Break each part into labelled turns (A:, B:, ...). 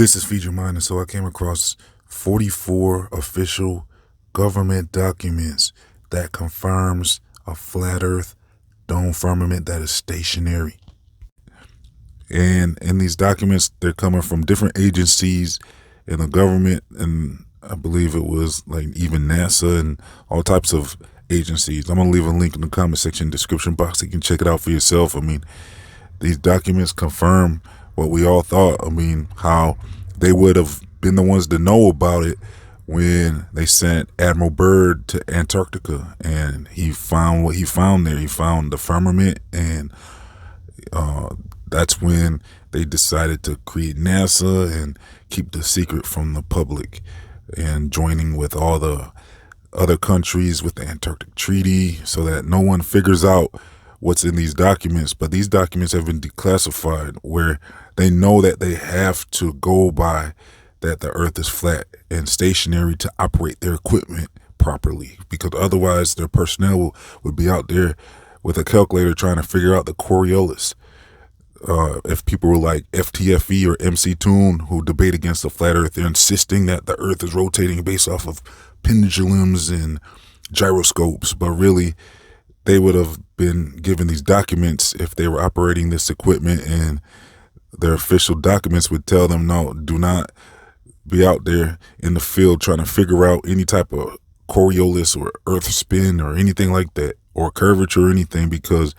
A: This is Feed Your Mind, and so I came across 44 official government documents that confirms a flat earth dome firmament that is stationary. And in these documents, they're coming from different agencies in the government, and I believe it was like even NASA and all types of agencies. I'm going to leave a link in the comment section description box. You can check it out for yourself. I mean, these documents confirm what we all thought. I mean, how they would have been the ones to know about it when they sent Admiral Byrd to Antarctica, and he found what he found there. He found the firmament, and that's when they decided to create NASA and keep the secret from the public, and joining with all the other countries with the Antarctic Treaty so that no one figures out what's in these documents. But these documents have been declassified, where they know that they have to go by that the earth is flat and stationary to operate their equipment properly, because otherwise their personnel would be out there with a calculator trying to figure out the Coriolis. If people were like FTFE or MC Toon, who debate against the flat earth, they're insisting that the earth is rotating based off of pendulums and gyroscopes, but really they would have been given these documents if they were operating this equipment, and their official documents would tell them, no, do not be out there in the field trying to figure out any type of Coriolis or earth spin or anything like that, or curvature or anything, because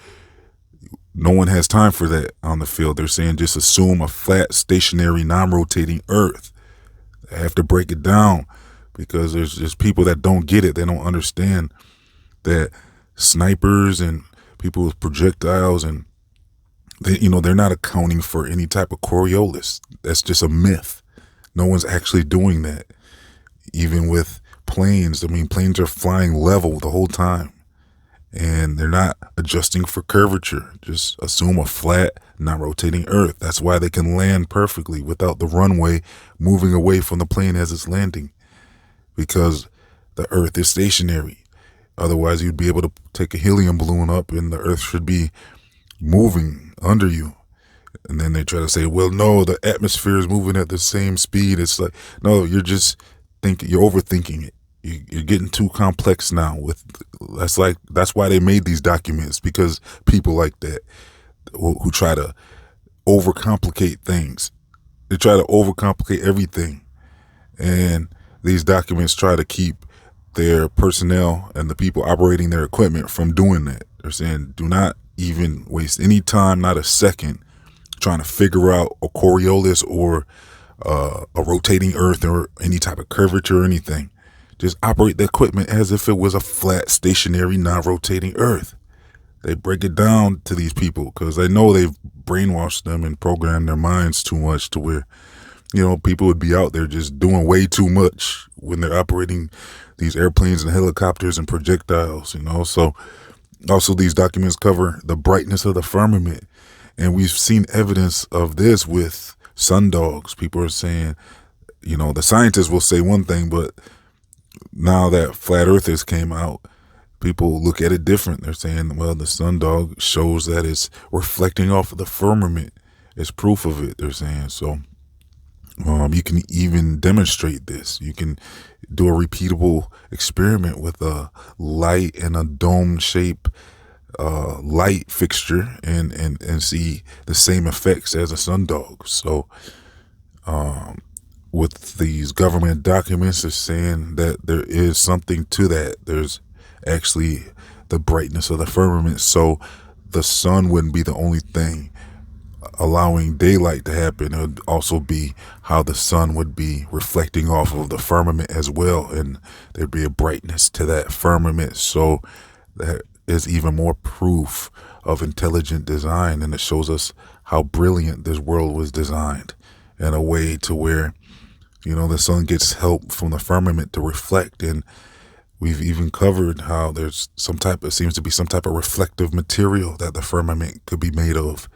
A: no one has time for that on the field. They're saying just assume a flat, stationary, non-rotating earth. They have to break it down, because there's just people that don't get it. They don't understand that snipers and people with projectiles, and they're not accounting for any type of Coriolis. That's just a myth. No one's actually doing that. Even with planes, I mean, planes are flying level the whole time, and they're not adjusting for curvature. Just assume a flat, non-rotating earth. That's why they can land perfectly without the runway moving away from the plane as it's landing, because the earth is stationary. Otherwise, you'd be able to take a helium balloon up and the earth should be moving under you. And then they try to say, well, no, the atmosphere is moving at the same speed. It's like, no, you're just thinking, you're overthinking it. You're getting too complex now. That's why they made these documents, because people like that who try to overcomplicate things. They try to overcomplicate everything. And these documents try to keep their personnel and the people operating their equipment from doing that. They're saying, do not even waste any time, not a second, trying to figure out a Coriolis or a rotating earth or any type of curvature or anything. Just operate the equipment as if it was a flat, stationary, non-rotating earth. They break it down to these people because they know they've brainwashed them and programmed their minds too much to where, people would be out there just doing way too much when they're operating these airplanes and helicopters and projectiles, So also these documents cover the brightness of the firmament. And we've seen evidence of this with sundogs. People are saying, the scientists will say one thing, but now that flat earthers came out, people look at it different. They're saying, well, the sundog shows that it's reflecting off of the firmament. It's proof of it, they're saying. So you can even demonstrate this. You can do a repeatable experiment with a light and a dome shape light fixture and see the same effects as a sundog. So with these government documents, they're saying that there is something to that. There's actually the brightness of the firmament, so the sun wouldn't be the only thing allowing daylight to happen. It would also be how the sun would be reflecting off of the firmament as well, and there'd be a brightness to that firmament. So that is even more proof of intelligent design, and it shows us how brilliant this world was designed in a way to where, the sun gets help from the firmament to reflect. And we've even covered how there's seems to be some type of reflective material that the firmament could be made of.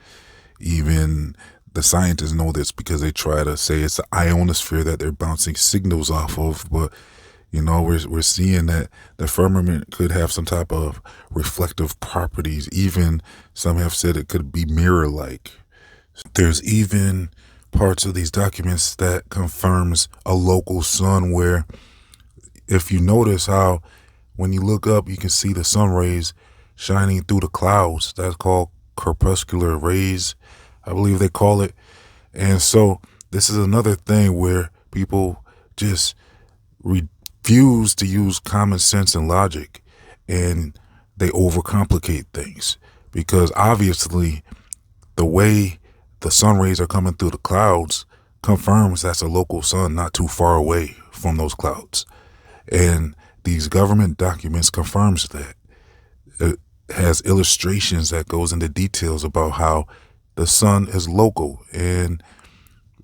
A: Even the scientists know this because they try to say it's the ionosphere that they're bouncing signals off of. But, we're seeing that the firmament could have some type of reflective properties. Even some have said it could be mirror-like. There's even parts of these documents that confirms a local sun, where if you notice how when you look up, you can see the sun rays shining through the clouds. That's called crepuscular rays, I believe they call it. And so this is another thing where people just refuse to use common sense and logic, and they overcomplicate things, because obviously the way the sun rays are coming through the clouds confirms that's a local sun not too far away from those clouds. And these government documents confirms that. It has illustrations that goes into details about how the sun is local, and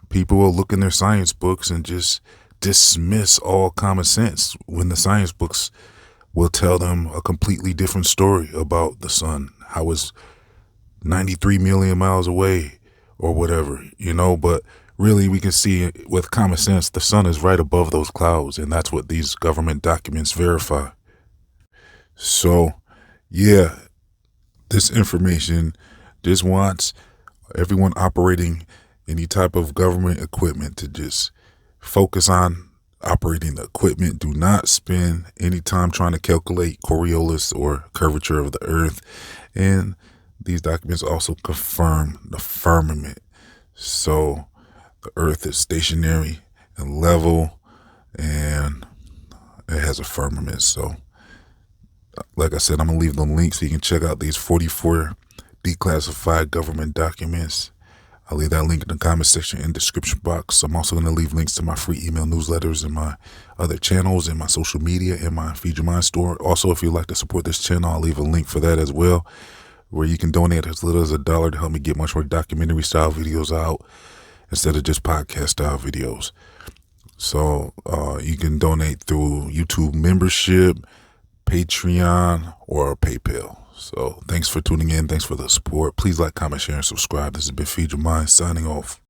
A: people will look in their science books and just dismiss all common sense when the science books will tell them a completely different story about the sun, how it's 93 million miles away or whatever, but really we can see with common sense, the sun is right above those clouds, and that's what these government documents verify. So yeah, this information just wants everyone operating any type of government equipment to just focus on operating the equipment. Do not spend any time trying to calculate Coriolis or curvature of the earth. And these documents also confirm the firmament. So the earth is stationary and level, and it has a firmament. So like I said, I'm going to leave the link so you can check out these 44 declassified government documents. I'll leave that link in the comment section and description box. I'm also going to leave links to my free email newsletters and my other channels and my social media and my Feed Your Mind store. Also, if you'd like to support this channel, I'll leave a link for that as well, where you can donate as little as $1 to help me get much more documentary style videos out instead of just podcast style videos. So you can donate through YouTube membership, Patreon, or PayPal. So thanks for tuning in. Thanks for the support. Please like, comment, share, and subscribe. This has been Feed Your Mind signing off.